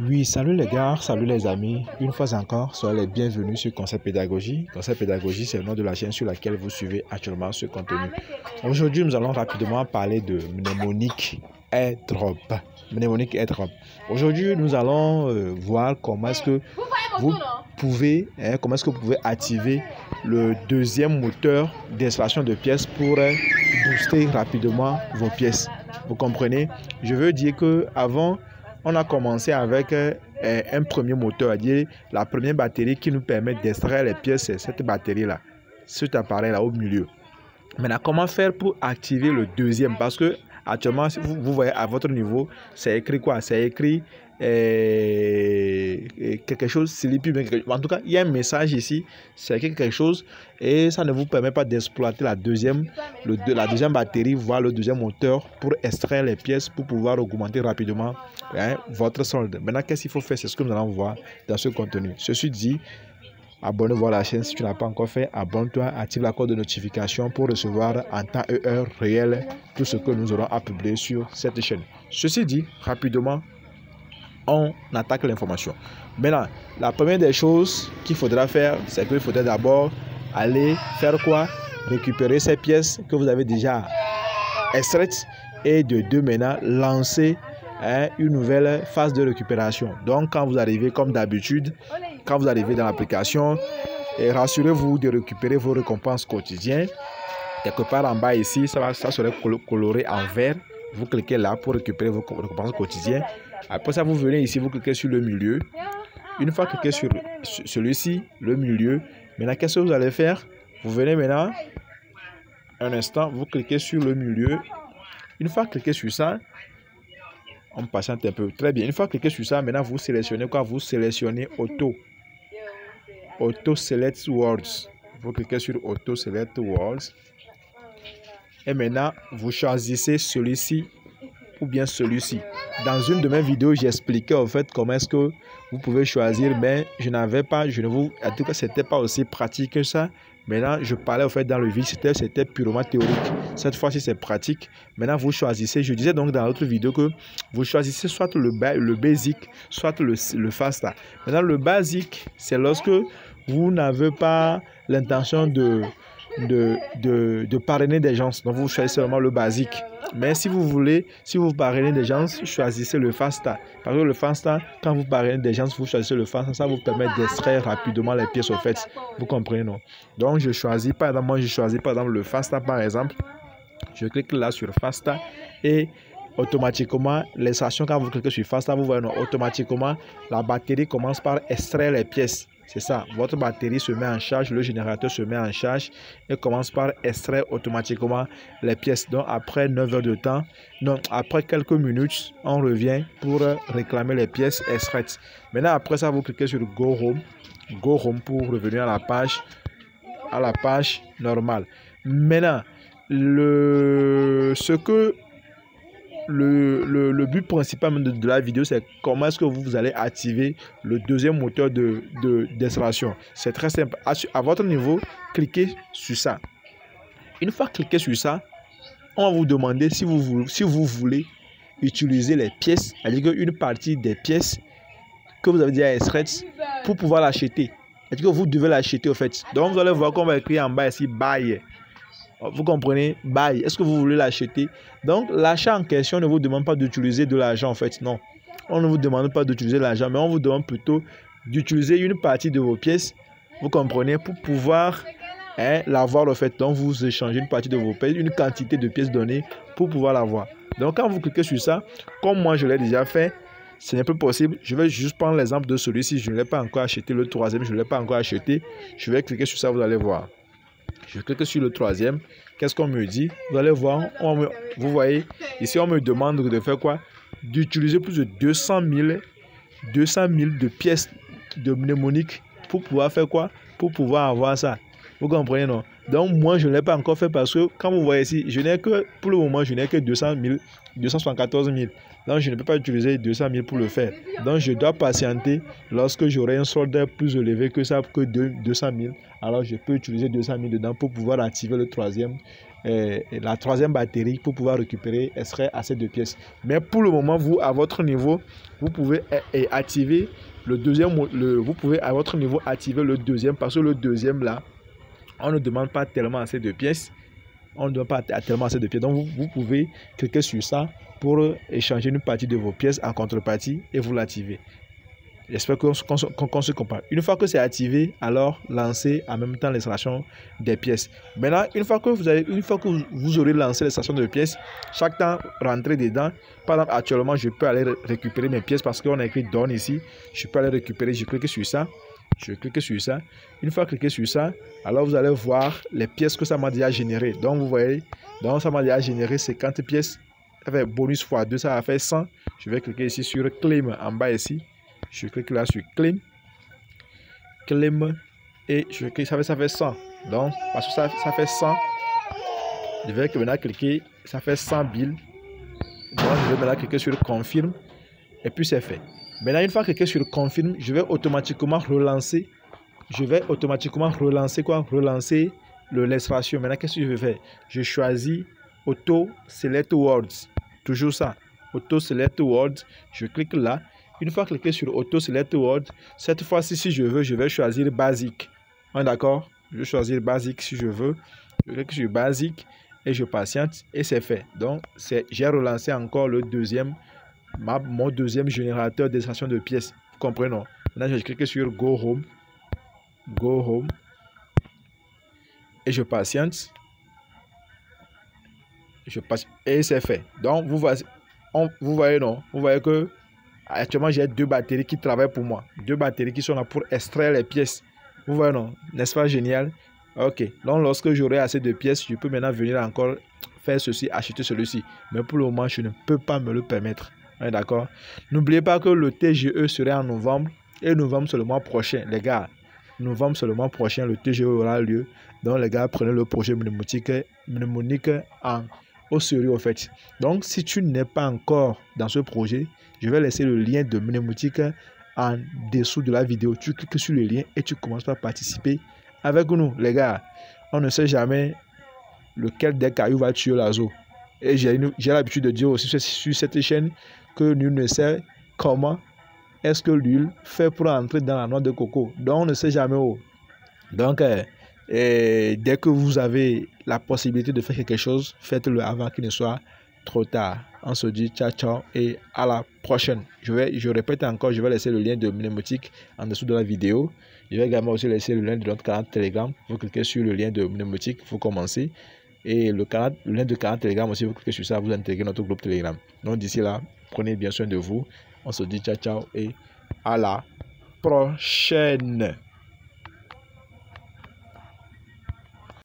Oui, salut les gars, salut les amis. Une fois encore, soyez les bienvenus sur Concept Pédagogie. Concept Pédagogie, c'est le nom de la chaîne sur laquelle vous suivez actuellement ce contenu. Aujourd'hui, nous allons rapidement parler de mnémonique airdrop. Mnémonique airdrop. Aujourd'hui, nous allons voir comment est-ce que vous pouvez, activer le deuxième moteur d'installation de pièces pour booster rapidement vos pièces. Vous comprenez? Je veux dire que avant, on a commencé avec un premier moteur, c'est-à-dire la première batterie qui nous permet d'extraire les pièces, c'est cette batterie-là, cet appareil-là au milieu. Maintenant, comment faire pour activer le deuxième? Parce que actuellement, si vous voyez à votre niveau, c'est écrit quoi? C'est écrit quelque chose, en tout cas, il y a un message ici, c'est écrit quelque chose et ça ne vous permet pas d'exploiter la deuxième batterie, voire le deuxième moteur pour extraire les pièces pour pouvoir augmenter rapidement votre solde. Maintenant, qu'est-ce qu'il faut faire? C'est ce que nous allons voir dans ce contenu. Ceci dit, abonnez-vous à la chaîne si tu n'as pas encore fait. Abonne-toi, active la cloche de notification pour recevoir en temps et heure réelle tout ce que nous aurons à publier sur cette chaîne. Ceci dit, rapidement, on attaque l'information. Maintenant, la première des choses qu'il faudra faire, c'est qu'il faudra d'abord aller faire quoi? Récupérer ces pièces que vous avez déjà extraites et de deux maintenant lancer une nouvelle phase de récupération. Donc, quand vous arrivez comme d'habitude, quand vous arrivez dans l'application, rassurez-vous de récupérer vos récompenses quotidiennes. Quelque part en bas ici, ça serait coloré en vert. Vous cliquez là pour récupérer vos récompenses quotidiennes. Après ça, vous venez ici, vous cliquez sur le milieu. Une fois cliqué sur celui-ci, le milieu, maintenant, qu'est-ce que vous allez faire? Vous venez maintenant, un instant, vous cliquez sur le milieu. Une fois cliqué sur ça, on patiente un peu. Très bien. Une fois cliqué sur ça, maintenant, vous sélectionnez quoi? Vous sélectionnez Auto Select Words. Vous cliquez sur Auto Select Words. Et maintenant, vous choisissez celui-ci ou bien celui-ci. Dans une de mes vidéos, j'expliquais en fait comment est-ce que vous pouvez choisir, mais en tout cas, c'était pas aussi pratique que ça. Maintenant, je parlais en fait dans le vide, c'était purement théorique. Cette fois-ci, c'est pratique. Maintenant, vous choisissez. Je disais donc dans l'autre vidéo que vous choisissez soit le basic, soit le fast. Maintenant, le basic, c'est lorsque vous n'avez pas l'intention de parrainer des gens. Donc, vous choisissez seulement le basique. Mais si vous parrainez des gens, choisissez le Fasta. Parce que le Fasta, quand vous parrainez des gens, vous choisissez le Fasta, ça vous permet d'extraire rapidement les pièces au fait. Vous comprenez, non? Donc, je choisis, par exemple, le Fasta, par exemple. Je clique là sur Fasta et automatiquement, l'extraction, quand vous cliquez sur Fasta, vous voyez, non, automatiquement, la batterie commence par extraire les pièces. C'est ça, votre batterie se met en charge, le générateur se met en charge et commence par extraire automatiquement les pièces. Donc après 9 heures de temps, après quelques minutes, on revient pour réclamer les pièces extraites. Maintenant, après ça, vous cliquez sur Go Home pour revenir à la page normale. Maintenant, le but principal de la vidéo, c'est comment est-ce que vous allez activer le deuxième moteur d'installation. C'est très simple. À votre niveau, cliquez sur ça. Une fois cliqué sur ça, on va vous demander si vous voulez utiliser les pièces, c'est-à-dire une partie des pièces que vous avez déjà extraites pour pouvoir l'acheter. C'est-à-dire que vous devez l'acheter au fait. Donc vous allez voir qu'on va écrire en bas ici buy. Vous comprenez? Buy. Est-ce que vous voulez l'acheter? Donc, l'achat en question ne vous demande pas d'utiliser de l'argent, en fait. Non. On ne vous demande pas d'utiliser l'argent, mais on vous demande plutôt d'utiliser une partie de vos pièces. Vous comprenez? Pour pouvoir l'avoir, en fait. Donc, vous échangez une partie de vos pièces, une quantité de pièces données pour pouvoir l'avoir. Donc, quand vous cliquez sur ça, comme moi, je l'ai déjà fait, ce n'est plus possible. Je vais juste prendre l'exemple de celui-ci. Je ne l'ai pas encore acheté. Le troisième, je ne l'ai pas encore acheté. Je vais cliquer sur ça, vous allez voir. Je clique sur le troisième. Qu'est-ce qu'on me dit? Vous allez voir, vous voyez, ici on me demande de faire quoi? D'utiliser plus de 200 000 de pièces de mnémonique pour pouvoir faire quoi? Pour pouvoir avoir ça. Vous comprenez, non? Donc moi, je ne l'ai pas encore fait parce que, comme vous voyez ici, pour le moment, je n'ai que 274 000. Donc, je ne peux pas utiliser 200 000 pour le faire. Donc, je dois patienter lorsque j'aurai un solde plus élevé que ça, que 200 000. Alors, je peux utiliser 200 000 dedans pour pouvoir activer le troisième la troisième batterie pour pouvoir récupérer extraire assez de pièces. Mais pour le moment, vous, à votre niveau, vous pouvez activer le deuxième, vous pouvez à votre niveau activer le deuxième, parce que le deuxième là, on ne demande pas tellement assez de pièces. On ne demande pas tellement assez de pièces. Donc vous pouvez cliquer sur ça pour échanger une partie de vos pièces en contrepartie et vous l'activez. J'espère qu'on se comprend. Une fois que c'est activé, alors lancez en même temps l'extraction des pièces. Maintenant, une fois que vous aurez lancé l'extraction de pièces, chaque temps rentrez dedans. Par exemple, actuellement, je peux aller récupérer mes pièces parce qu'on a écrit Done ici. Je peux aller récupérer, je clique sur ça. Je clique sur ça. Une fois cliqué sur ça, alors vous allez voir les pièces que ça m'a déjà généré. Donc vous voyez, donc ça m'a déjà généré 50 pièces. Avec bonus x2, ça va faire 100. Je vais cliquer ici sur Claim en bas ici. Je clique là sur Claim. Claim. Et je clique, ça fait 100. Donc, parce que ça fait 100. Je vais maintenant cliquer, ça fait 100 billes. Donc, je vais maintenant cliquer sur Confirm. Et puis c'est fait. Maintenant, une fois cliqué sur Confirm, je vais automatiquement relancer. Relancer l'extraction. Maintenant, qu'est-ce que je vais faire? Je choisis Auto Select Words. Toujours ça. Auto Select Words. Je clique là. Une fois cliqué sur Auto Select Words, cette fois-ci, si je veux, je vais choisir Basic. On est d'accord? Je vais choisir Basic si je veux. Je clique sur Basic et je patiente et c'est fait. Donc, j'ai relancé encore le deuxième. Mon deuxième générateur d'extraction de pièces. Vous comprenez, non? Maintenant, je clique sur Go Home. Go Home. Et je patiente. Et c'est fait. Donc, vous voyez, non? Vous voyez que actuellement, j'ai 2 batteries qui travaillent pour moi. 2 batteries qui sont là pour extraire les pièces. Vous voyez, non? N'est-ce pas génial? Ok. Donc, lorsque j'aurai assez de pièces, je peux maintenant venir encore faire ceci, acheter celui-ci. Mais pour le moment, je ne peux pas me le permettre. D'accord. N'oubliez pas que le TGE serait en novembre. Et novembre, c'est le mois prochain, les gars. Novembre, c'est le mois prochain, le TGE aura lieu. Donc, les gars, prenez le projet mnémonique au sérieux, en fait. Donc, si tu n'es pas encore dans ce projet, je vais laisser le lien de mnémonique en dessous de la vidéo. Tu cliques sur le lien et tu commences par participer avec nous, les gars. On ne sait jamais lequel des cailloux va tuer l'oiseau. Et j'ai l'habitude de dire aussi sur cette chaîne que nul ne sait comment est-ce que l'huile fait pour entrer dans la noix de coco. Donc, on ne sait jamais où. Donc, dès que vous avez la possibilité de faire quelque chose, faites-le avant qu'il ne soit trop tard. On se dit ciao, ciao et à la prochaine. Je répète encore, je vais laisser le lien de Mnémotique en dessous de la vidéo. Je vais également aussi laisser le lien de notre canal Telegram. Vous cliquez sur le lien de Mnémotique, vous commencez. Et le lien de canal Telegram aussi, vous cliquez sur ça, vous intégrez notre groupe Telegram. Donc d'ici là, prenez bien soin de vous. On se dit ciao, ciao et à la prochaine.